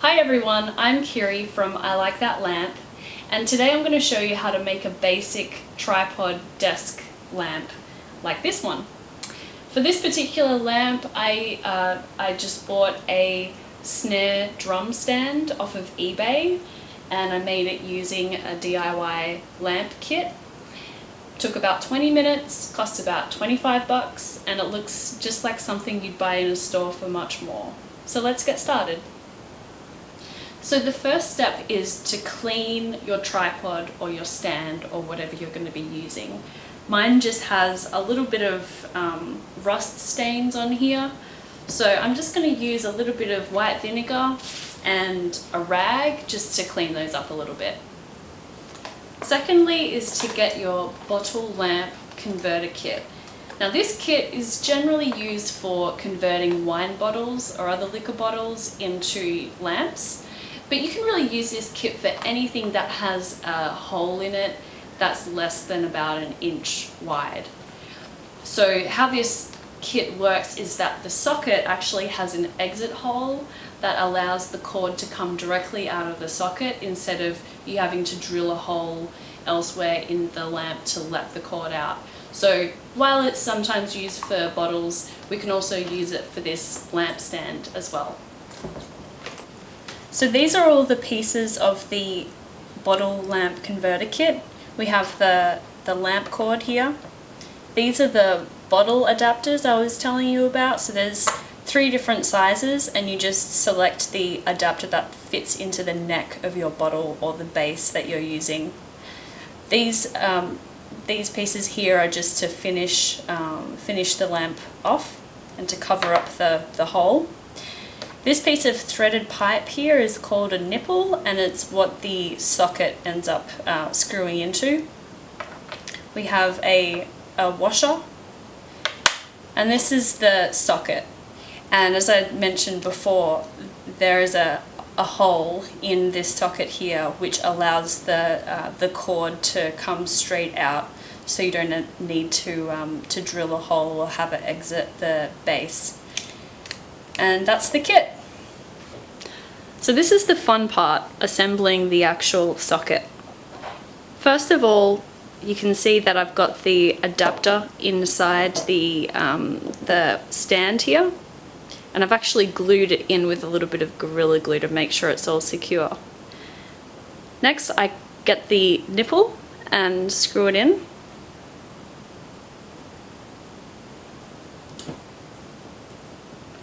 Hi everyone, I'm Kiri from I Like That Lamp, and today I'm going to show you how to make a basic tripod desk lamp like this one. For this particular lamp, I just bought a snare drum stand off of eBay, and I made it using a DIY lamp kit. Took about 20 minutes, cost about 25 bucks, and it looks just like something you'd buy in a store for much more. So let's get started. So the first step is to clean your tripod or your stand or whatever you're going to be using. Mine just has a little bit of rust stains on here, so I'm just going to use a little bit of white vinegar and a rag just to clean those up a little bit. Secondly is to get your bottle lamp converter kit. Now this kit is generally used for converting wine bottles or other liquor bottles into lamps. But you can really use this kit for anything that has a hole in it that's less than about an inch wide. So how this kit works is that the socket actually has an exit hole that allows the cord to come directly out of the socket instead of you having to drill a hole elsewhere in the lamp to let the cord out. So while it's sometimes used for bottles, we can also use it for this lamp stand as well. So these are all the pieces of the bottle lamp converter kit. We have the lamp cord here. These are the bottle adapters I was telling you about. So there's 3 different sizes, and you just select the adapter that fits into the neck of your bottle or the base that you're using. These pieces here are just to finish the lamp off and to cover up the hole. This piece of threaded pipe here is called a nipple, and it's what the socket ends up screwing into. We have a washer, and this is the socket. And as I mentioned before, there is a hole in this socket here which allows the cord to come straight out, so you don't need to drill a hole or have it exit the base. And that's the kit. So this is the fun part, assembling the actual socket. First of all, you can see that I've got the adapter inside the stand here, and I've actually glued it in with a little bit of Gorilla Glue to make sure it's all secure. Next, I get the nipple and screw it in.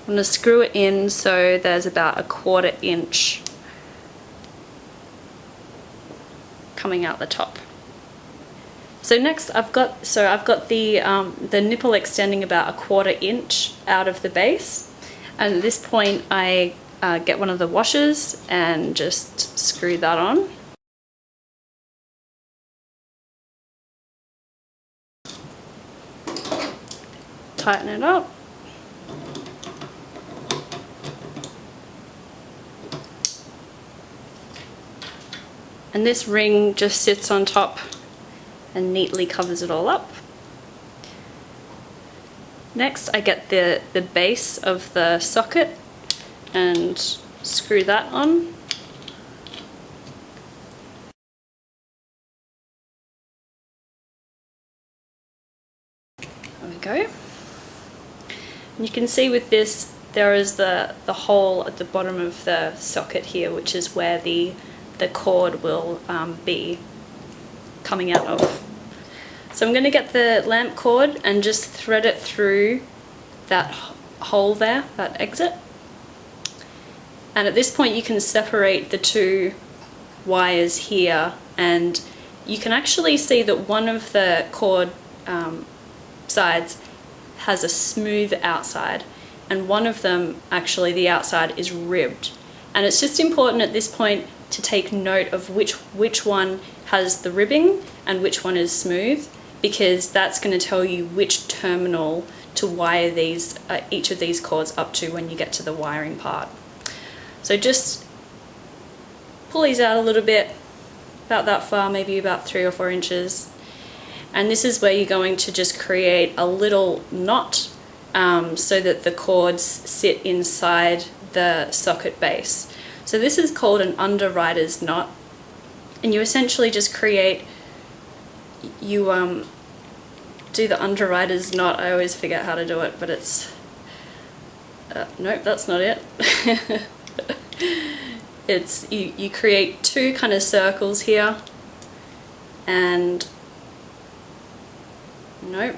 I'm going to screw it in so there's about a 1/4 inch coming out the top. So next I've got the nipple extending about a 1/4 inch out of the base, and at this point I get one of the washers and just screw that on. Tighten it up. And this ring just sits on top and neatly covers it all up. Next, I get the base of the socket and screw that on. There we go. And you can see with this, there is the hole at the bottom of the socket here, which is where the cord will be coming out of. So I'm going to get the lamp cord and just thread it through that hole there, that exit. And at this point you can separate the 2 wires here, and you can actually see that one of the cord sides has a smooth outside, and one of them, actually the outside, is ribbed. And it's just important at this point to take note of which one has the ribbing and which one is smooth, because that's going to tell you which terminal to wire each of these cords up to when you get to the wiring part. So just pull these out a little bit, about that far, maybe about 3 or 4 inches, and this is where you're going to just create a little knot so that the cords sit inside the socket base. So this is called an Underwriters Knot, and you essentially just create, you do the Underwriters Knot. I always forget how to do it, but it's, nope, that's not it. It's, you create two kind of circles here, and nope.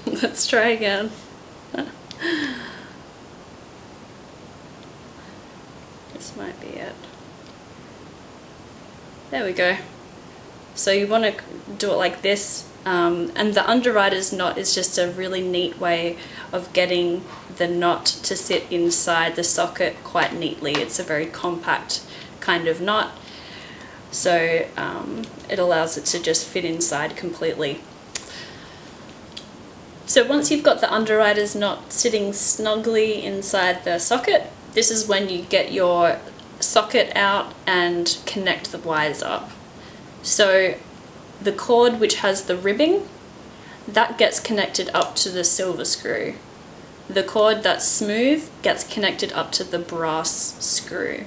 Let's try again. This might be it. There we go. So you want to do it like this, and the Underwriters Knot is just a really neat way of getting the knot to sit inside the socket quite neatly. It's a very compact kind of knot, so it allows it to just fit inside completely. So once you've got the Underwriters Knot sitting snugly inside the socket, this is when you get your socket out and connect the wires up. So the cord which has the ribbing, that gets connected up to the silver screw. The cord that's smooth gets connected up to the brass screw.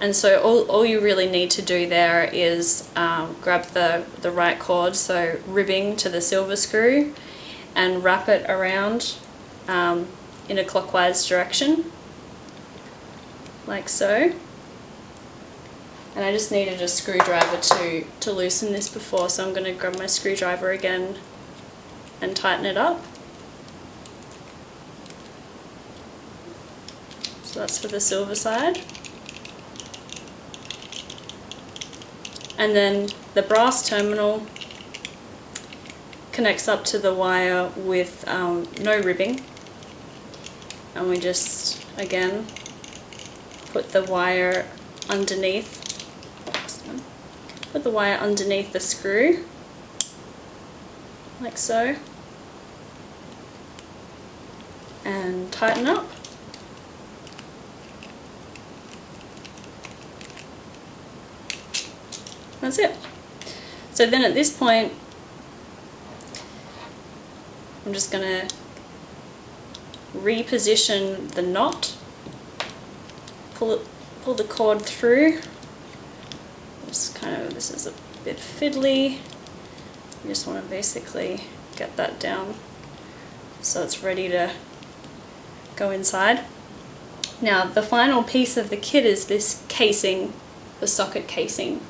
And so all you really need to do there is grab the right cord, so ribbing to the silver screw, and wrap it around in a clockwise direction, like so. And I just needed a screwdriver to loosen this before, so I'm going to grab my screwdriver again and tighten it up. So that's for the silver side. And then the brass terminal connects up to the wire with no ribbing, and we just again put the wire underneath the screw, like so, and tighten up. That's it. So then at this point, I'm just going to reposition the knot, pull the cord through. Just kind of, this is a bit fiddly. You just want to basically get that down so it's ready to go inside. Now the final piece of the kit is this casing, the socket casing.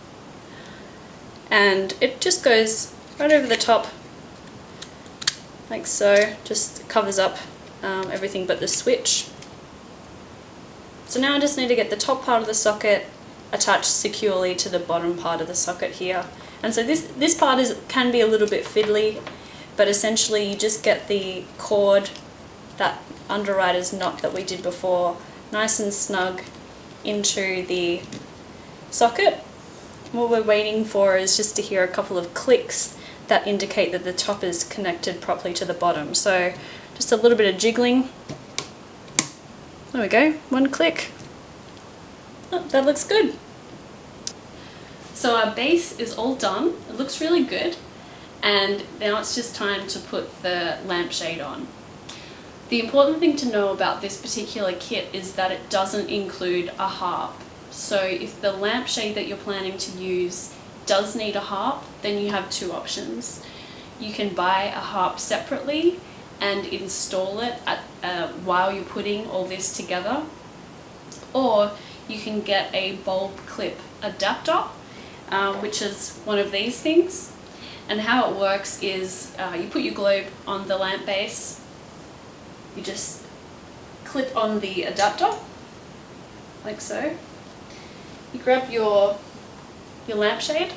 And it just goes right over the top, like so, just covers up everything but the switch. So now I just need to get the top part of the socket attached securely to the bottom part of the socket here. And so this part can be a little bit fiddly, but essentially you just get the cord, that Underwriters Knot that we did before, nice and snug into the socket. What we're waiting for is just to hear a couple of clicks that indicate that the top is connected properly to the bottom. So just a little bit of jiggling. There we go, one click. Oh, that looks good. So our base is all done. It looks really good. And now it's just time to put the lampshade on. The important thing to know about this particular kit is that it doesn't include a harp. So if the lampshade that you're planning to use does need a harp, then you have two options. You can buy a harp separately and install it while you're putting all this together, or you can get a bulb clip adapter, which is one of these things. And how it works is you put your globe on the lamp base, you just clip on the adapter, like so. You grab your lampshade,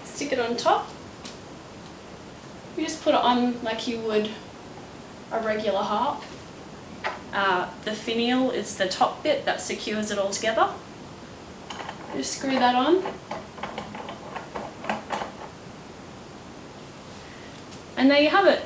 stick it on top. You just put it on like you would a regular harp. The finial is the top bit that secures it all together. Just screw that on. And there you have it.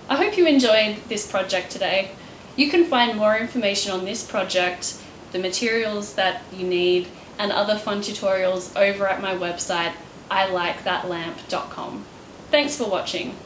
I hope you enjoyed this project today. You can find more information on this project, the materials that you need, and other fun tutorials over at my website, ilikethatlamp.com. Thanks for watching.